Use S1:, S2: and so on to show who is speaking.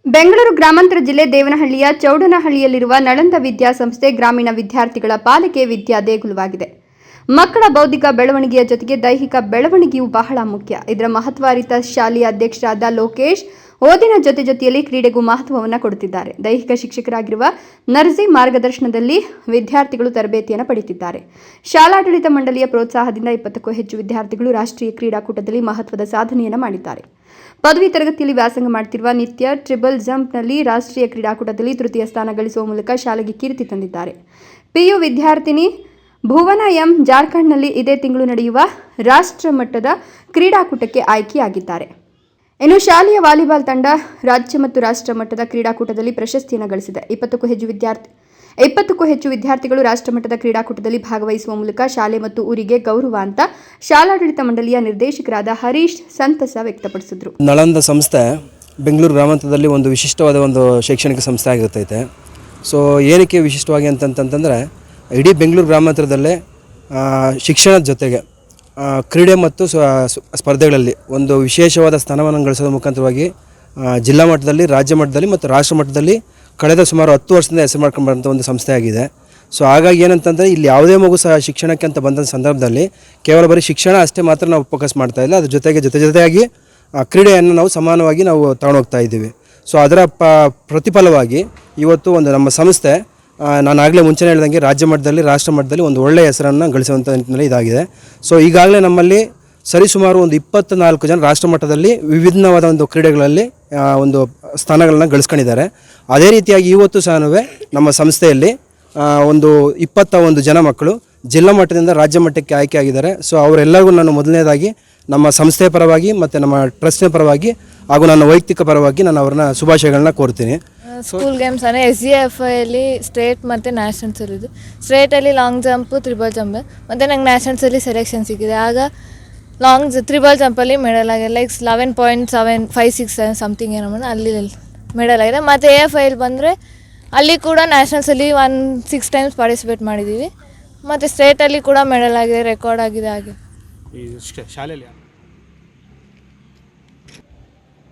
S1: ಬೆಂಗಳೂರು ಗ್ರಾಮಾಂತರ ಜಿಲ್ಲೆ ದೇವನಹಳ್ಳಿಯ ಚೌಡನಹಳ್ಳಿಯಲ್ಲಿರುವ ನಳಂದ ವಿದ್ಯಾಸಂಸ್ಥೆ ಗ್ರಾಮೀಣ ವಿದ್ಯಾರ್ಥಿಗಳ ಪಾಲಿಗೆ ವಿದ್ಯಾ ದೇಗುಲವಾಗಿದೆ. ಮಕ್ಕಳ ಬೌದ್ಧಿಕ ಬೆಳವಣಿಗೆಯ ಜೊತೆಗೆ ದೈಹಿಕ ಬೆಳವಣಿಗೆಯೂ ಬಹಳ ಮುಖ್ಯ. ಇದರ ಮಹತ್ವ ಅರಿತ ಶಾಲೆಯ ಅಧ್ಯಕ್ಷರಾದ ಲೋಕೇಶ್ ಓದಿನ ಜೊತೆಯಲ್ಲಿ ಕ್ರೀಡೆಗೂ ಮಹತ್ವವನ್ನು ಕೊಡುತ್ತಿದ್ದಾರೆ. ದೈಹಿಕ ಶಿಕ್ಷಕರಾಗಿರುವ ನರ್ಜಿ ಮಾರ್ಗದರ್ಶನದಲ್ಲಿ ವಿದ್ಯಾರ್ಥಿಗಳು ತರಬೇತಿಯನ್ನು ಪಡೆಯುತ್ತಿದ್ದಾರೆ. ಶಾಲಾಡಳಿತ ಮಂಡಳಿಯ ಪ್ರೋತ್ಸಾಹದಿಂದ 20ಕ್ಕೂ ಹೆಚ್ಚು ವಿದ್ಯಾರ್ಥಿಗಳು ರಾಷ್ಟ್ರೀಯ ಕ್ರೀಡಾಕೂಟದಲ್ಲಿ ಮಹತ್ವದ ಸಾಧನೆಯನ್ನು ಮಾಡಿದ್ದಾರೆ. ಪದವಿ ತರಗತಿಯಲ್ಲಿ ವ್ಯಾಸಂಗ ಮಾಡುತ್ತಿರುವ ನಿತ್ಯ ಟ್ರಿಬಲ್ ಜಂಪ್ನಲ್ಲಿ ರಾಷ್ಟ್ರೀಯ ಕ್ರೀಡಾಕೂಟದಲ್ಲಿ ತೃತೀಯ ಸ್ಥಾನ ಗಳಿಸುವ ಮೂಲಕ ಶಾಲೆಗೆ ಕೀರ್ತಿ ತಂದಿದ್ದಾರೆ. ಪಿಯು ವಿದ್ಯಾರ್ಥಿನಿ ಭುವನ ಎಂ ಜಾರ್ಖಂಡ್ನಲ್ಲಿ ಇದೇ ತಿಂಗಳು ನಡೆಯುವ ರಾಷ್ಟ್ರ ಮಟ್ಟದ ಕ್ರೀಡಾಕೂಟಕ್ಕೆ ಆಯ್ಕೆಯಾಗಿದ್ದಾರೆ. ಇನ್ನು ಶಾಲೆಯ ವಾಲಿಬಾಲ್ ತಂಡ ರಾಜ್ಯ ಮತ್ತು ರಾಷ್ಟ್ರ ಮಟ್ಟದ ಕ್ರೀಡಾಕೂಟದಲ್ಲಿ ಪ್ರಶಸ್ತಿಯನ್ನು ಗಳಿಸಿದೆ. 20ಕ್ಕೂ ಹೆಚ್ಚು ವಿದ್ಯಾರ್ಥಿಗಳು ರಾಷ್ಟ್ರಮಟ್ಟದ ಕ್ರೀಡಾಕೂಟದಲ್ಲಿ ಭಾಗವಹಿಸುವ ಮೂಲಕ ಶಾಲೆ ಮತ್ತು ಊರಿಗೆ ಗೌರವ ಅಂತ ಶಾಲಾಡಳಿತ ಮಂಡಳಿಯ ನಿರ್ದೇಶಕರಾದ ಹರೀಶ್ ಸಂತಸ ವ್ಯಕ್ತಪಡಿಸಿದರು.
S2: ನಳಂದ ಸಂಸ್ಥೆ ಬೆಂಗಳೂರು ಗ್ರಾಮಾಂತರದಲ್ಲಿ ಒಂದು ವಿಶಿಷ್ಟವಾದ ಒಂದು ಶೈಕ್ಷಣಿಕ ಸಂಸ್ಥೆ ಆಗಿರ್ತೈತೆ. ಸೊ ಏನಕ್ಕೆ ವಿಶಿಷ್ಟವಾಗಿ ಅಂತಂತಂದರೆ ಇಡೀ ಬೆಂಗಳೂರು ಗ್ರಾಮಾಂತರದಲ್ಲೇ ಶಿಕ್ಷಣದ ಜೊತೆಗೆ ಕ್ರೀಡೆ ಮತ್ತು ಸ್ಪರ್ಧೆಗಳಲ್ಲಿ ಒಂದು ವಿಶೇಷವಾದ ಸ್ಥಾನವನ್ನು ಗಳಿಸೋದ್ರ ಮುಖಾಂತರವಾಗಿ ಜಿಲ್ಲಾ ಮಟ್ಟದಲ್ಲಿ, ರಾಜ್ಯ ಮಟ್ಟದಲ್ಲಿ ಮತ್ತು ರಾಷ್ಟ್ರ ಮಟ್ಟದಲ್ಲಿ ಕಳೆದ ಸುಮಾರು 10 ವರ್ಷದಿಂದ ಹೆಸರು ಮಾಡ್ಕೊಂಡು ಬರೋಂಥ ಒಂದು ಸಂಸ್ಥೆ ಆಗಿದೆ. ಸೊ ಹಾಗಾಗಿ ಏನಂತಂದರೆ ಇಲ್ಲಿ ಯಾವುದೇ ಮಗು ಸಹ ಶಿಕ್ಷಣಕ್ಕೆ ಅಂತ ಬಂದ ಸಂದರ್ಭದಲ್ಲಿ ಕೇವಲ ಬರೀ ಶಿಕ್ಷಣ ಅಷ್ಟೇ ಮಾತ್ರ ನಾವು ಫೋಕಸ್ ಮಾಡ್ತಾ ಇಲ್ಲ, ಅದ್ರ ಜೊತೆಯಾಗಿ ಕ್ರೀಡೆಯನ್ನು ನಾವು ಸಮಾನವಾಗಿ ನಾವು ತಗೊಂಡೋಗ್ತಾ ಇದ್ದೀವಿ. ಸೊ ಅದರ ಪ್ರತಿಫಲವಾಗಿ ಇವತ್ತು ಒಂದು ನಮ್ಮ ಸಂಸ್ಥೆ ನಾನು ಆಗಲೇ ಮುಂಚೆನೇ ಹೇಳಿದಂಗೆ ರಾಜ್ಯ ಮಟ್ಟದಲ್ಲಿ, ರಾಷ್ಟ್ರ ಮಟ್ಟದಲ್ಲಿ ಒಂದು ಒಳ್ಳೆಯ ಹೆಸರನ್ನು ಗಳಿಸುವಂಥ ನಿಟ್ಟಿನಲ್ಲಿ ಇದಾಗಿದೆ. ಸೊ ಈಗಾಗಲೇ ನಮ್ಮಲ್ಲಿ ಸರಿಸುಮಾರು ಒಂದು 24 ಜನ ರಾಷ್ಟ್ರ ಮಟ್ಟದಲ್ಲಿ ವಿಭಿನ್ನವಾದ ಒಂದು ಕ್ರೀಡೆಗಳಲ್ಲಿ ಒಂದು ಸ್ಥಾನಗಳನ್ನು ಗಳಿಸ್ಕೊಂಡಿದ್ದಾರೆ. ಅದೇ ರೀತಿಯಾಗಿ ಇವತ್ತು ಸಹ ನಮ್ಮ ಸಂಸ್ಥೆಯಲ್ಲಿ ಒಂದು 21 ಜನ ಮಕ್ಕಳು ಜಿಲ್ಲಾ ಮಟ್ಟದಿಂದ ರಾಜ್ಯ ಮಟ್ಟಕ್ಕೆ ಆಯ್ಕೆಯಾಗಿದ್ದಾರೆ. ಸೊ ಅವರೆಲ್ಲರಿಗೂ ನಾನು ಮೊದಲನೇದಾಗಿ ನಮ್ಮ ಸಂಸ್ಥೆಯ ಪರವಾಗಿ ಮತ್ತು ನಮ್ಮ ಟ್ರಸ್ಟ್ನ ಪರವಾಗಿ ಹಾಗೂ ನನ್ನ ವೈಯಕ್ತಿಕ ಪರವಾಗಿ ನಾನು ಅವ್ರನ್ನ ಶುಭಾಶಯಗಳನ್ನ ಕೋರ್ತೀನಿ.
S3: ಸ್ಕೂಲ್ ಗೇಮ್ಸ್ ಅಂದರೆ SGFIಯಲ್ಲಿ ಸ್ಟೇಟ್ ಮತ್ತು ನ್ಯಾಷನಲ್ಸ್ ಇರೋದು. ಸ್ಟೇಟಲ್ಲಿ ಲಾಂಗ್ ಜಂಪು, ತ್ರಿಬಲ್ ಜಂಪ್ ಮತ್ತು ನಂಗೆ ನ್ಯಾಷನಲ್ಸಲ್ಲಿ ಸೆಲೆಕ್ಷನ್ ಸಿಕ್ಕಿದೆ. ಆಗ ತ್ರಿಬಲ್ ಜಂಪಲ್ಲಿ ಮೆಡಲ್ ಆಗಿದೆ, ಲೈಕ್ 11.756 ಸಮಥಿಂಗ್ ಏನೋ ಅಲ್ಲಿ ಮೆಡಲ್ ಆಗಿದೆ. ಮತ್ತು AFIಯಲ್ಲಿ ಬಂದರೆ ಅಲ್ಲಿ ಕೂಡ ನ್ಯಾಷನಲ್ಸಲ್ಲಿ 6 ಟೈಮ್ಸ್ ಪಾರ್ಟಿಸಿಪೇಟ್ ಮಾಡಿದ್ದೀವಿ. ಮತ್ತು ಸ್ಟೇಟಲ್ಲಿ ಕೂಡ ಮೆಡಲ್ ಆಗಿದೆ, ರೆಕಾರ್ಡ್ ಆಗಿದೆ. ಹಾಗೆ
S4: ಈ ಶಾಲೆಯಲ್ಲಿ